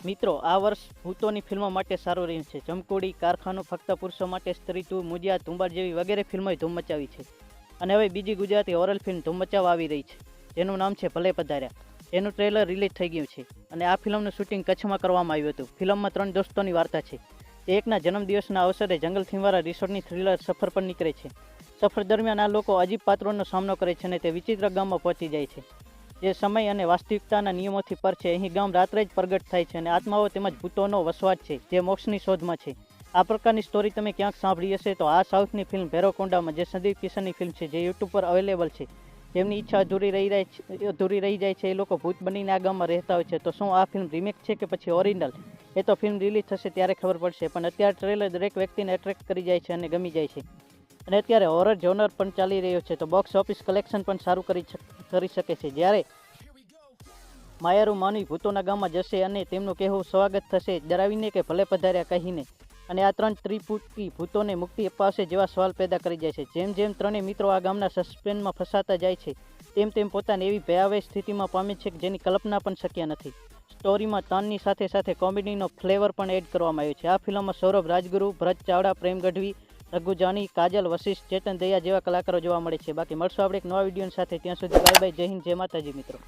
મિત્રો, આ વર્ષ ભૂતોની ફિલ્મો માટે સારું રહ્યું છે. જમકુડી, કારખાનું, ફક્ત પુરુષો માટે, સ્ત્રી 2, મુજિયા, તુંબાડ જેવી વગેરે ફિલ્મોએ ધૂમ મચાવી છે. અને હવે બીજી ગુજરાતી હોરર ફિલ્મ ધૂમ મચાવવા આવી રહી છે, જેનું નામ છે ભલે પધાર્યા. એનું ટ્રેલર રિલીઝ થઈ ગયું છે અને આ ફિલ્મનું શૂટિંગ કચ્છમાં કરવામાં આવ્યું હતું. ફિલ્મમાં 3 દોસ્તોની વાર્તા છે. તે એકના જન્મદિવસના અવસરે જંગલ થીમવાળા રિસોર્ટની થ્રિલર સફર પર નીકળે છે. સફર દરમિયાન આ લોકો અજીબ પાત્રોનો સામનો કરે છે અને તે વિચિત્ર ગામમાં પહોંચી જાય છે, જે સમય અને વાસ્તવિકતાના નિયમોથી પર છે. અહીં ગામ રાત્રે જ પ્રગટ થાય છે અને આત્માઓ તેમજ ભૂતોનો વસવાટ છે, જે મોક્ષની શોધમાં છે. આ પ્રકારની સ્ટોરી તમે ક્યાંક સાંભળી હશે તો આ સાઉથની ફિલ્મ ભેરવકોંડામાં, જે સંદીપ કિશનની ફિલ્મ છે, જે યુટ્યુબ પર અવેલેબલ છે. જેમની ઈચ્છા અધૂરી રહી જાય છે, એ લોકો ભૂત બનીને આ ગામમાં રહેતા હોય છે. તો શું આ ફિલ્મ રીમેક છે કે પછી ઓરિજિનલ, એ તો ફિલ્મ રિલીઝ થશે ત્યારે ખબર પડશે. પણ અત્યારે ટ્રેલર દરેક વ્યક્તિને એટ્રેક્ટ કરી જાય છે અને ગમી જાય છે. અને અત્યારે હોરર જોનર પણ ચાલી રહ્યો છે, તો બોક્સ ઓફિસ કલેક્શન પણ સારું કરી શકે છે. જ્યારે માયારૂ માનવી ભૂતોના ગામમાં જશે અને તેમનું કહેવું સ્વાગત થશે, ડરાવીને કે ભલે પધાર્યા કહીને. અને આ 3 ત્રિપુટી ભૂતોને મુક્તિ અપાવશે જેવા સવાલ પેદા કરી જાય છે. જેમ જેમ ત્રણેય મિત્રો આ ગામના સસ્પેન્સમાં ફસાતા જાય છે, તેમ તેમ પોતાને એવી ભયાવહ સ્થિતિમાં પામે છે કે જેની કલ્પના પણ શક્ય નથી. સ્ટોરીમાં તાનની સાથે સાથે કોમેડીનો ફ્લેવર પણ એડ કરવામાં આવ્યો છે. આ ફિલ્મમાં સૌરભ રાજગુરુ, ભરત ચાવડા, પ્રેમ ગઢવી, રઘુ જાની, કાજલ, વશિષ્ઠ, ચેતન દયા જેવા કલાકારો જોવા મળે છે. બાકી મળશું આપણે એક નવા વિડીયો સાથે. ત્યાં સુધી બાય બાય. જય હિન્દ, જય માતાજી મિત્રો.